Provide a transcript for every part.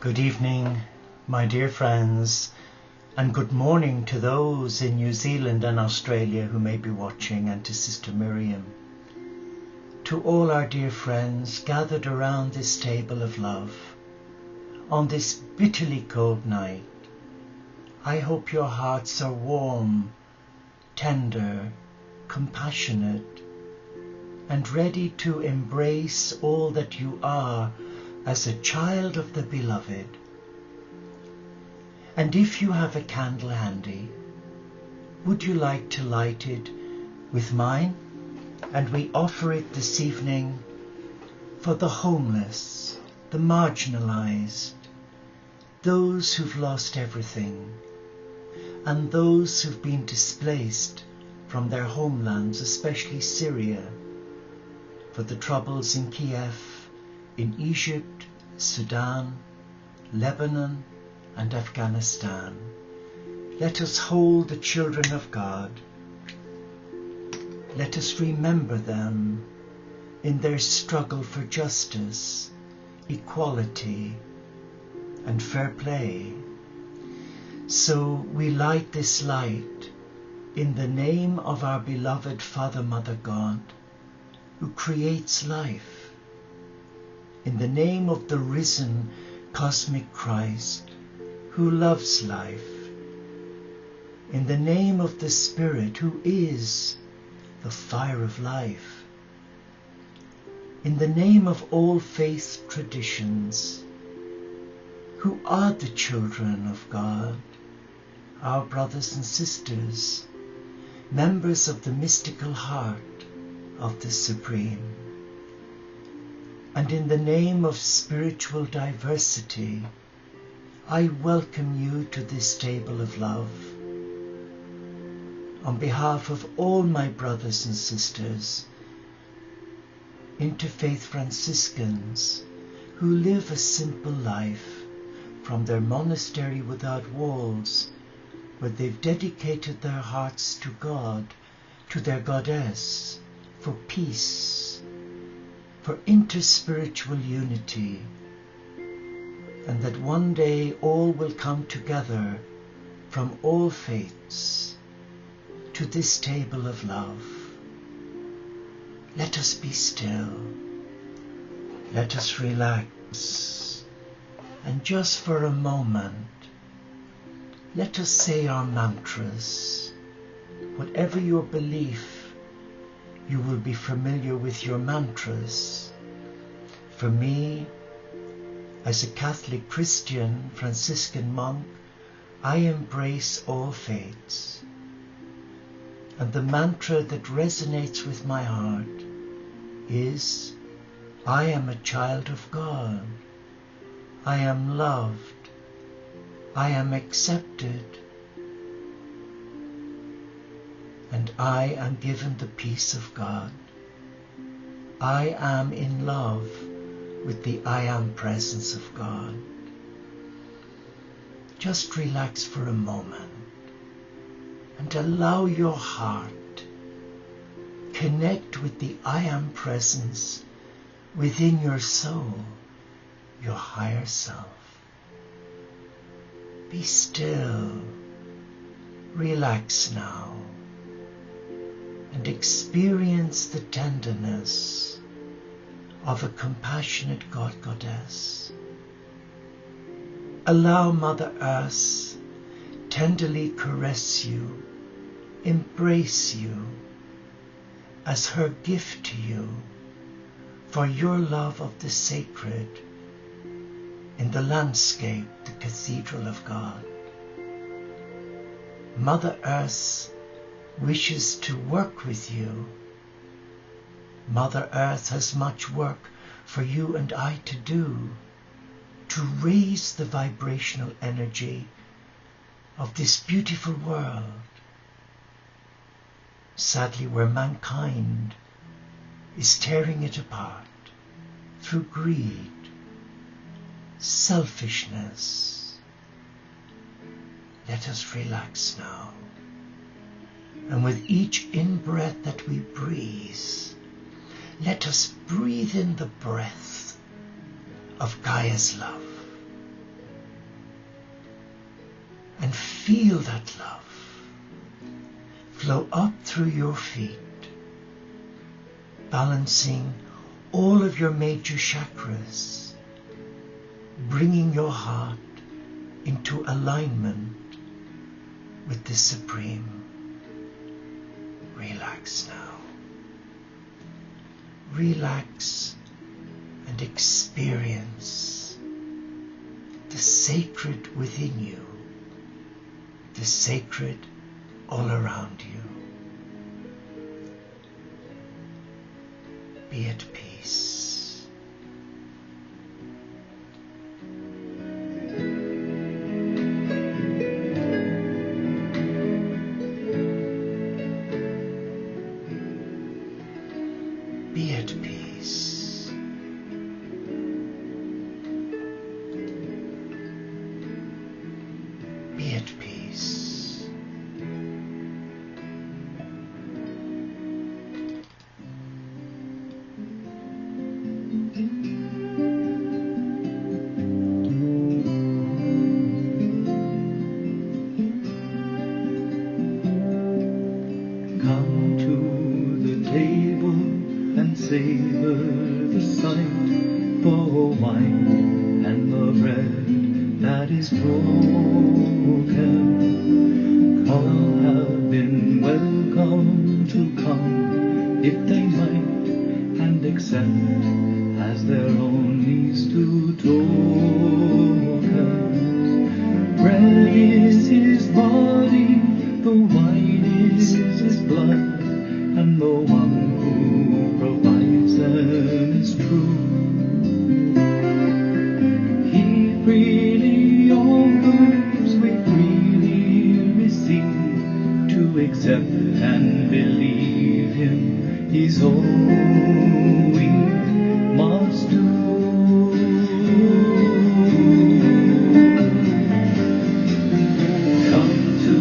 Good evening, my dear friends, and good morning to those in New Zealand and Australia who may be watching, and to Sister Miriam. To all our dear friends gathered around this table of love, on this bitterly cold night, I hope your hearts are warm, tender, compassionate, and ready to embrace all that you are as a child of the Beloved. And if you have a candle handy, would you like to light it with mine? And we offer it this evening for the homeless, the marginalized, those who've lost everything, and those who've been displaced from their homelands, especially Syria, for the troubles in Kiev, in Egypt, Sudan, Lebanon, and Afghanistan. Let us hold the children of God. Let us remember them in their struggle for justice, equality, and fair play. So we light this light in the name of our beloved Father, Mother God, who creates life, in the name of the risen cosmic Christ, who loves life, in the name of the Spirit, who is the fire of life, in the name of all faith traditions, who are the children of God, our brothers and sisters, members of the mystical heart of the Supreme. And in the name of spiritual diversity, I welcome you to this table of love. On behalf of all my brothers and sisters, interfaith Franciscans who live a simple life from their monastery without walls, where they've dedicated their hearts to God, to their goddess, for peace, for interspiritual unity, and that one day all will come together from all faiths to this table of love. Let us be still. Let us relax. And just for a moment, let us say our mantras. Whatever your belief, you will be familiar with your mantras. For me, as a Catholic Christian Franciscan monk, I embrace all faiths. And the mantra that resonates with my heart is, I am a child of God. I am loved. I am accepted. And I am given the peace of God. I am in love with the I am presence of God. Just relax for a moment and allow your heart connect with the I am presence within your soul, your higher self. Be still. Relax now. And experience the tenderness of a compassionate God Goddess. Allow Mother Earth tenderly caress you, embrace you as her gift to you for your love of the sacred in the landscape, the Cathedral of God. Mother Earth wishes to work with you. Mother Earth has much work for you and I to do, to raise the vibrational energy of this beautiful world. Sadly, where mankind is tearing it apart through greed, selfishness. Let us relax now. And with each in-breath that we breathe, let us breathe in the breath of Gaia's love. feel that love flow up through your feet, balancing all of your major chakras, bringing your heart into alignment with the Supreme. Relax now. Relax and experience the sacred within you, the sacred all around you. Be at peace. Be at peace. Be at peace. Come to the table and savor the sight, the wine and the bread that is broken. All have been welcome to come, if they might, and accept as their own these two tokens. Bread is his body, the wine is his blood, and the one who provides them is true. He freely offers, we freely receive, to accept and believe him, he's all we must do. Come to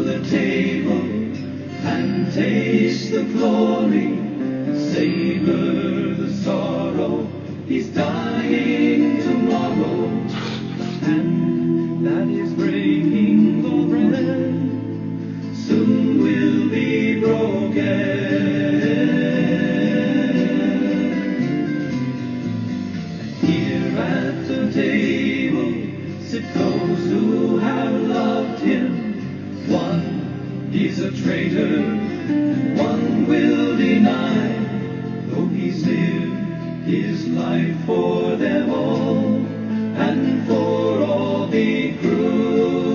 the table and taste the glory, savor the sorrow, he's dying tomorrow, and that is breaking the bread, soon will be broken. Here at the table sit those who have loved him. One, he's a traitor, one will deny, though he's lived his life for them all, and for all be crucified.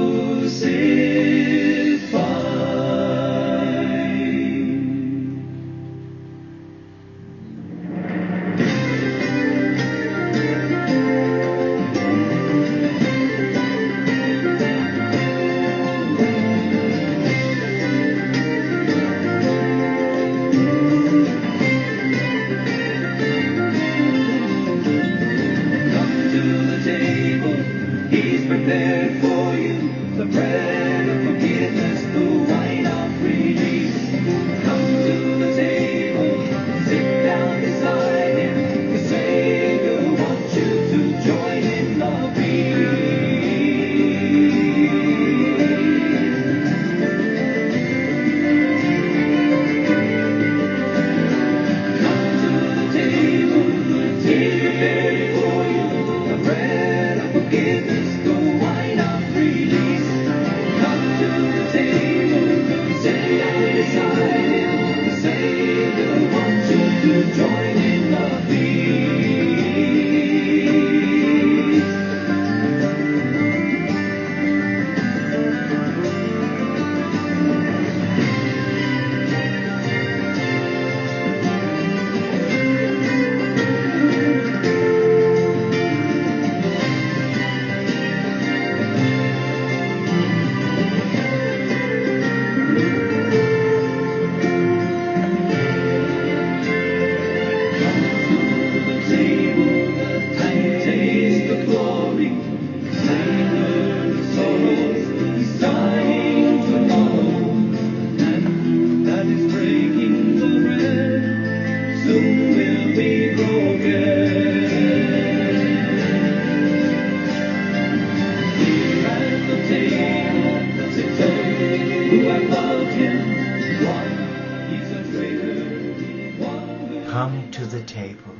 who I love him, one, he's a traitor, one. Come to the table.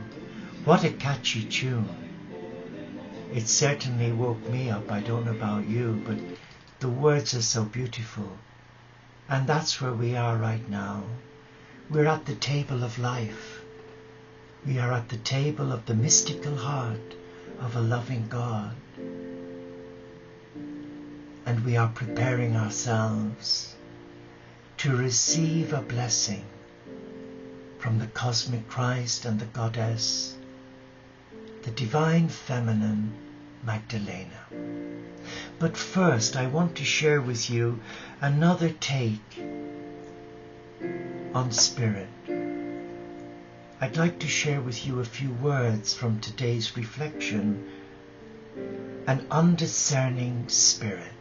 What a catchy tune. It certainly woke me up. I don't know about you, but the words are so beautiful. And that's where we are right now. We're at the table of life. We are at the table of the mystical heart of a loving God. And we are preparing ourselves to receive a blessing from the cosmic Christ and the Goddess, the divine feminine Magdalena. But first I want to share with you another take on spirit. I'd like to share with you a few words from today's reflection, an undiscerning spirit.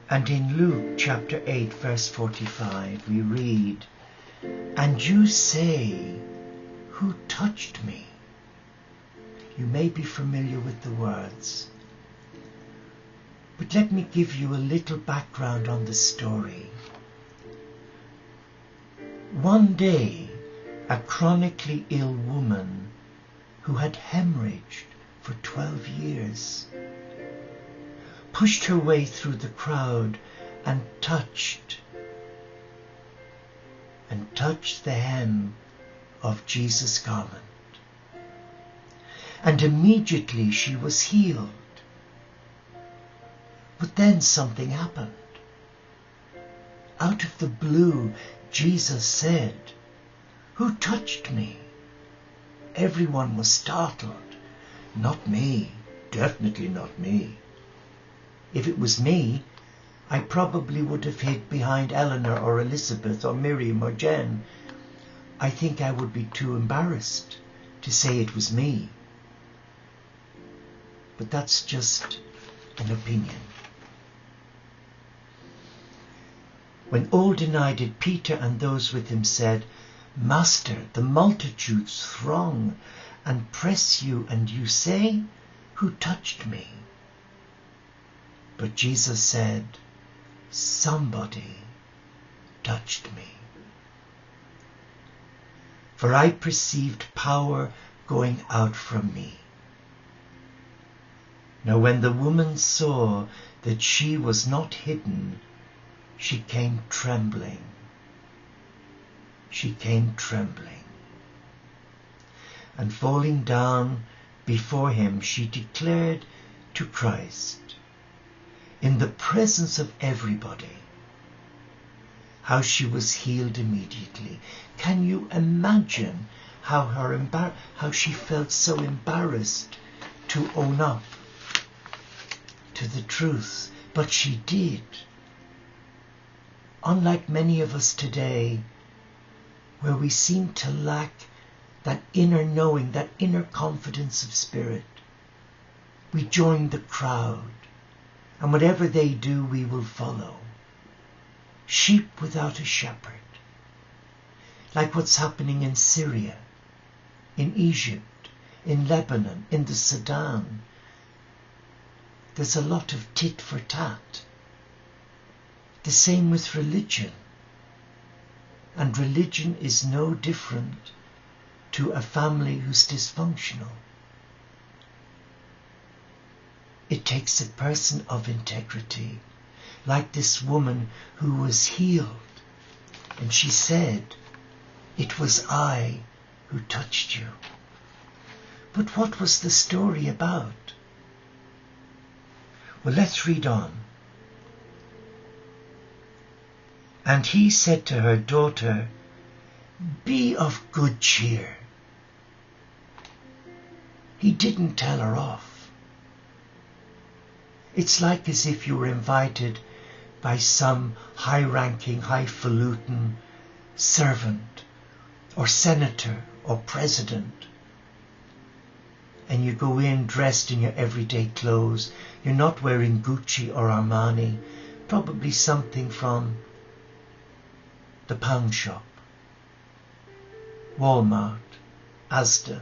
And in Luke chapter 8 verse 45 we read, "And you say, 'Who touched me?'" You may be familiar with the words. But let me give you a little background on the story. One day, a chronically ill woman who had hemorrhaged for 12 years pushed her way through the crowd and touched the hem of Jesus' garment. And immediately she was healed. But then something happened. Out of the blue, Jesus said, "Who touched me?" Everyone was startled. Not me, definitely not me. If it was me, I probably would have hid behind Eleanor or Elizabeth or Miriam or Jen. I think I would be too embarrassed to say it was me. But that's just an opinion. When all denied it, Peter and those with him said, "Master, the multitudes throng and press you, and you say, 'Who touched me?'" But Jesus said, "Somebody touched me. For I perceived power going out from me." Now when the woman saw that she was not hidden, she came trembling. She came trembling. And falling down before him, she declared to Christ, in the presence of everybody, how she was healed immediately. Can you imagine how she felt so embarrassed to own up to the truth? But she did. Unlike many of us today, where we seem to lack that inner knowing, that inner confidence of spirit, we join the crowd, and whatever they do, we will follow. Sheep without a shepherd. Like what's happening in Syria, in Egypt, in Lebanon, in the Sudan. There's a lot of tit for tat. The same with religion. And religion is no different to a family who's dysfunctional. It takes a person of integrity, like this woman who was healed. And she said, "It was I who touched you." But what was the story about? Well, let's read on. And he said to her, "Daughter, be of good cheer." He didn't tell her off. It's like as if you were invited by some high-ranking, highfalutin servant or senator or president. And you go in dressed in your everyday clothes. You're not wearing Gucci or Armani, probably something from the pound shop, Walmart, Asda.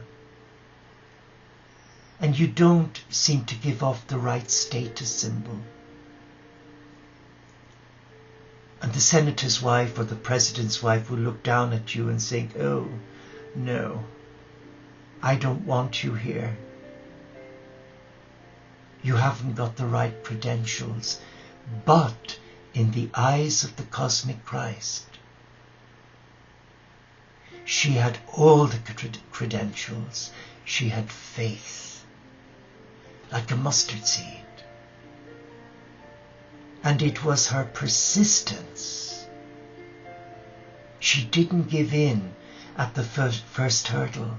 And you don't seem to give off the right status symbol. And the senator's wife or the president's wife will look down at you and think, oh, no, I don't want you here. You haven't got the right credentials. But in the eyes of the cosmic Christ, she had all the credentials. She had faith, like a mustard seed. And it was her persistence. She didn't give in at the first hurdle.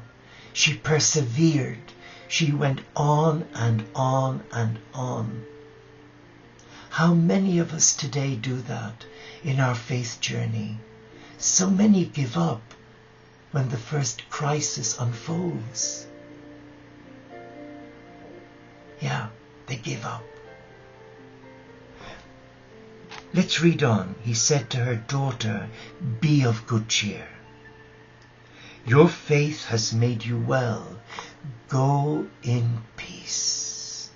She persevered. She went on and on and on. How many of us today do that in our faith journey? So many give up when the first crisis unfolds. Yeah, they give up. Let's read on. He said to her, daughter, be of good cheer. Your faith has made you well. Go in peace.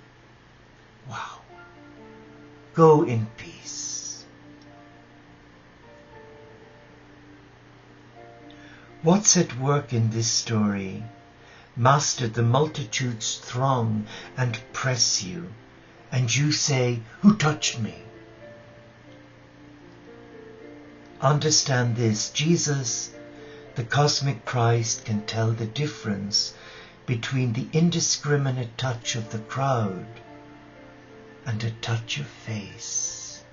Wow. Go in peace. What's at work in this story? Master, the multitudes throng and press you, and you say, who touched me? Understand this, Jesus, the cosmic Christ, can tell the difference between the indiscriminate touch of the crowd and a touch of faith,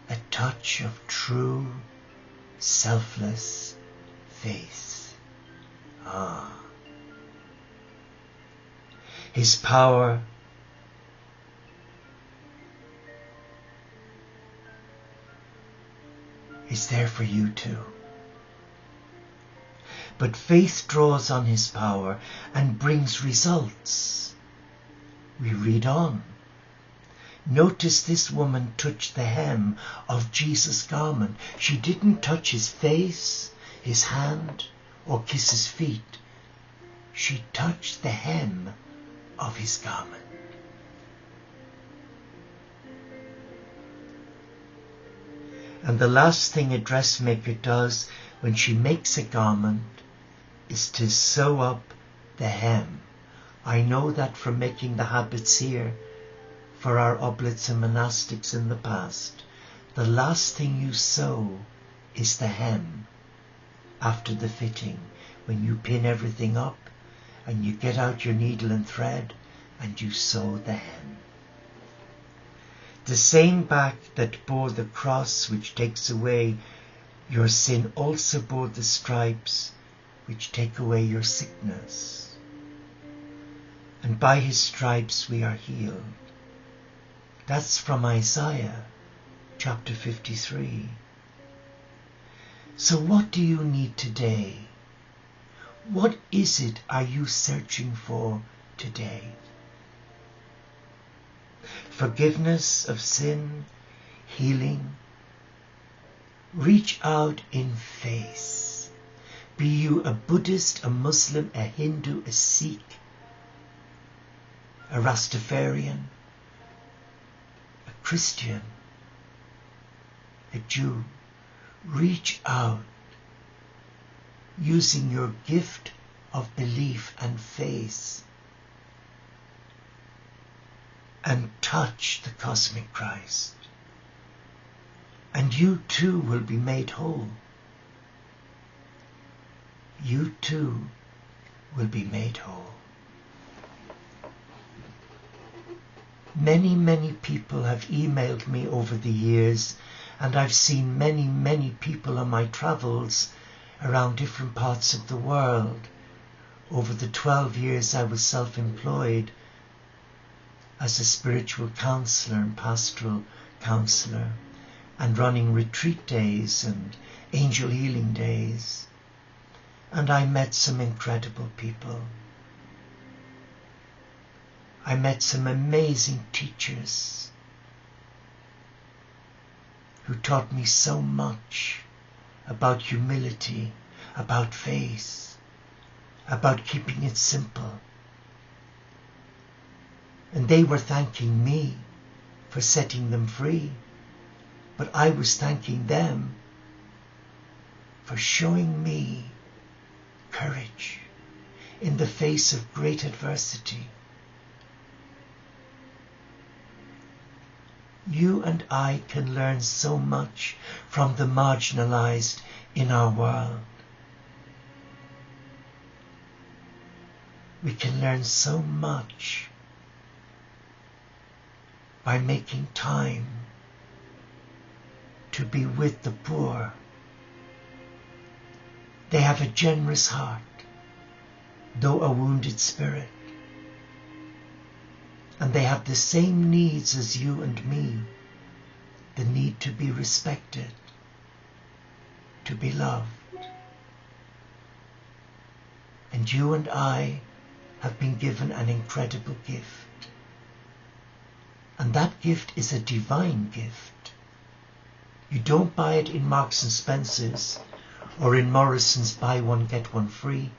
a touch of true, selfless faith. His power is there for you too. But faith draws on his power and brings results. We read on. Notice this woman touched the hem of Jesus' garment. She didn't touch his face, his hand, or kiss his feet. She touched the hem of his garment. And the last thing a dressmaker does when she makes a garment is to sew up the hem. I know that from making the habits here for our oblates and monastics in the past. The last thing you sew is the hem after the fitting, when you pin everything up and you get out your needle and thread and you sew the hem. The same back that bore the cross which takes away your sin also bore the stripes which take away your sickness. And by his stripes we are healed. That's from Isaiah chapter 53. So what do you need today? What is it are you searching for today? Forgiveness of sin, healing. Reach out in faith. Be you a Buddhist, a Muslim, a Hindu, a Sikh, a Rastafarian, a Christian, a Jew. Reach out using your gift of belief and faith and touch the cosmic Christ. And you too will be made whole. You too will be made whole. Many, many people have emailed me over the years, and I've seen many, many people on my travels around different parts of the world. Over the 12 years I was self-employed as a spiritual counselor and pastoral counselor, and running retreat days and angel healing days. And I met some incredible people. I met some amazing teachers who taught me so much about humility, about faith, about keeping it simple. And they were thanking me for setting them free. but I was thanking them for showing me courage in the face of great adversity. You and I can learn so much from the marginalized in our world. We can learn so much by making time to be with the poor. They have a generous heart, though a wounded spirit. And they have the same needs as you and me, the need to be respected, to be loved. And you and I have been given an incredible gift. And that gift is a divine gift. You don't buy it in Marks and Spencer's or in Morrison's buy one get one free.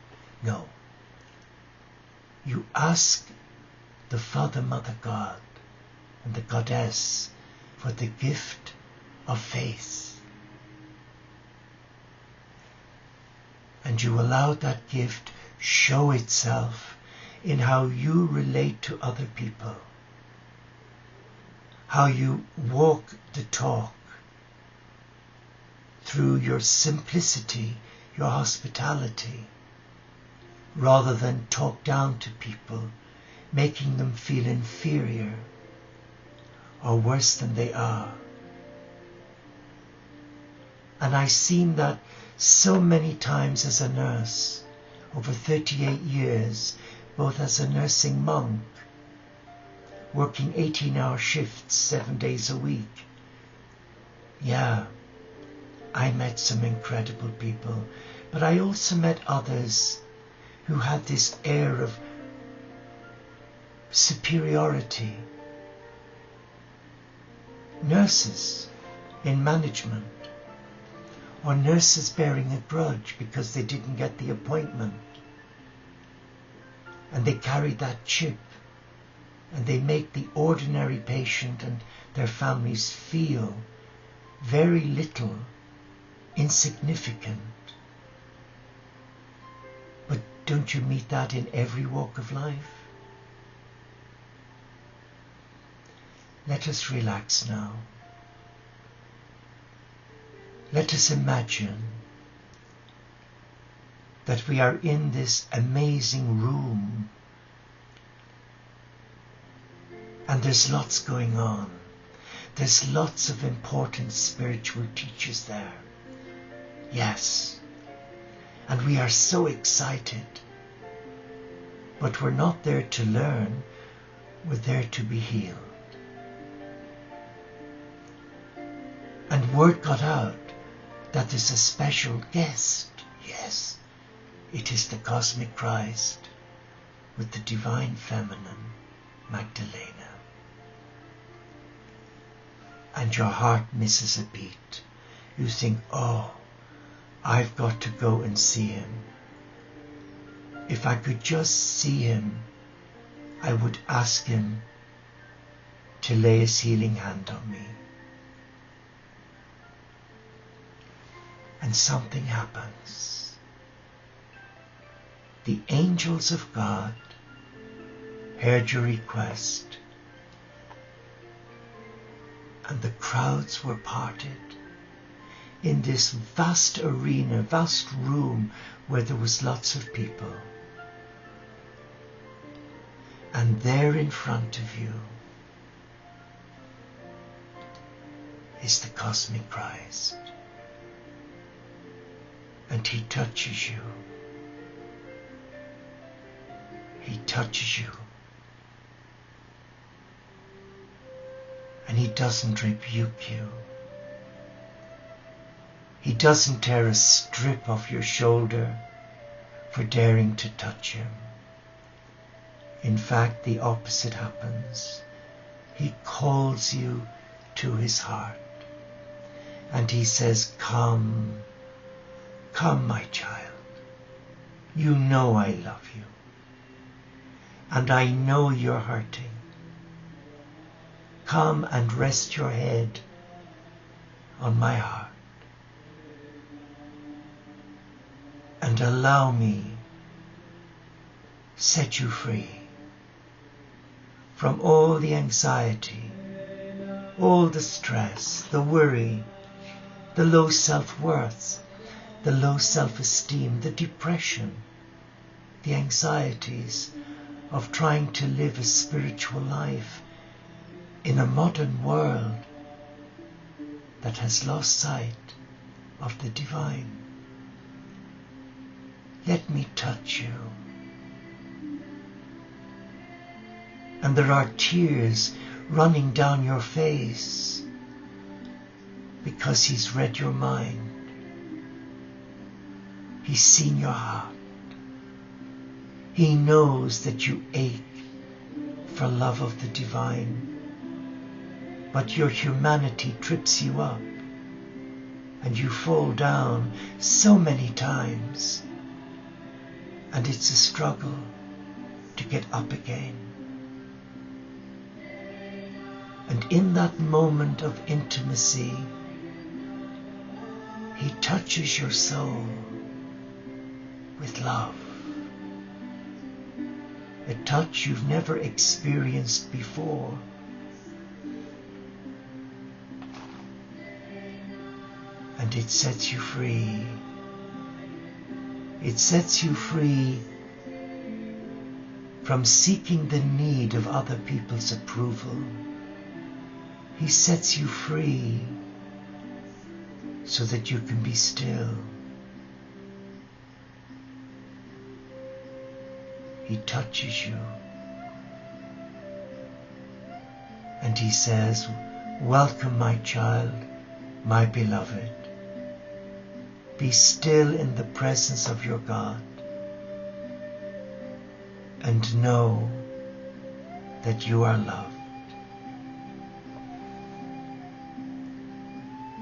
No. You ask the Father, Mother God and the Goddess for the gift of faith. And you allow that gift show itself in how you relate to other people, how you walk the talk through your simplicity, your hospitality, rather than talk down to people, making them feel inferior or worse than they are. And I've seen that so many times as a nurse, over 38 years, both as a nursing monk, working 18-hour shifts 7 days a week. Yeah, I met some incredible people, but I also met others who had this air of superiority. Nurses in management, or nurses bearing a grudge because they didn't get the appointment. And they carry that chip, and they make the ordinary patient and their families feel very little, insignificant. But don't you meet that in every walk of life? Let us relax now. Let us imagine that we are in this amazing room and there's lots going on. There's lots of important spiritual teachers there. Yes. And we are so excited. But we're not there to learn, we're there to be healed. And word got out that there's a special guest. Yes, it is the Cosmic Christ with the Divine Feminine, Magdalena. And your heart misses a beat. You think, oh, I've got to go and see him. If I could just see him, I would ask him to lay his healing hand on me. And something happens. The angels of God heard your request, and the crowds were parted in this vast arena, vast room where there was lots of people. And there in front of you is the Cosmic Christ. And he touches you. He touches you. And he doesn't rebuke you. He doesn't tear a strip off your shoulder for daring to touch him. In fact, the opposite happens. He calls you to his heart. And he says, come, come, my child. You know I love you. And I know you're hurting. Come and rest your head on my heart. And allow me set you free from all the anxiety, all the stress, the worry, the low self-worth, the low self-esteem, the depression, the anxieties of trying to live a spiritual life in a modern world that has lost sight of the divine. Let me touch you. And there are tears running down your face because He's read your mind. He's seen your heart. He knows that you ache for love of the divine, but your humanity trips you up and you fall down so many times, and it's a struggle to get up again. And in that moment of intimacy, He touches your soul with love. A touch you've never experienced before. And it sets you free. It sets you free from seeking the need of other people's approval. He sets you free so that you can be still. He touches you and He says, "Welcome, my child, my beloved. Be still in the presence of your God and know that you are loved."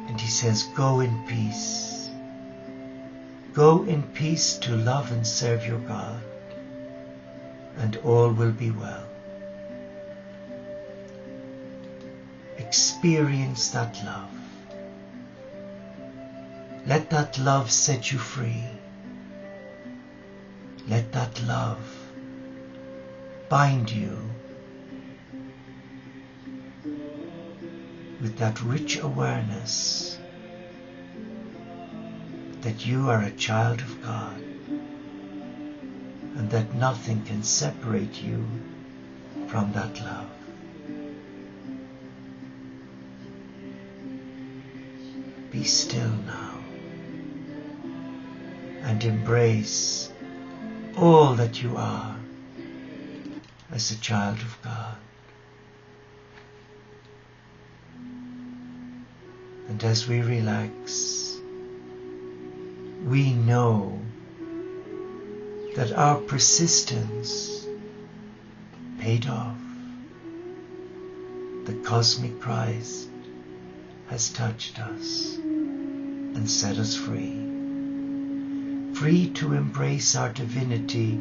And He says, "Go in peace. Go in peace to love and serve your God, and all will be well." Experience that love. Let that love set you free. Let that love bind you with that rich awareness that you are a child of God and that nothing can separate you from that love. Be still now and embrace all that you are as a child of God. And as we relax, we know that our persistence paid off. The cosmic Christ has touched us and set us free. Free to embrace our divinity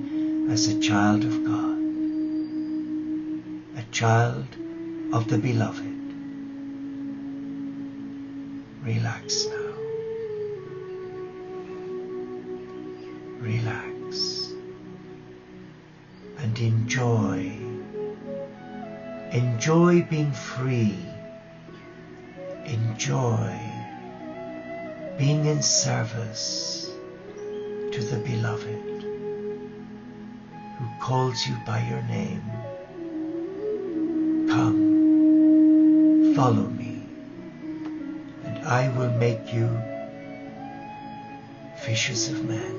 as a child of God, a child of the Beloved. Relax now. Relax and enjoy. Enjoy being free. Enjoy being in service to the Beloved who calls you by your name. Come, follow me, and I will make you fishers of men.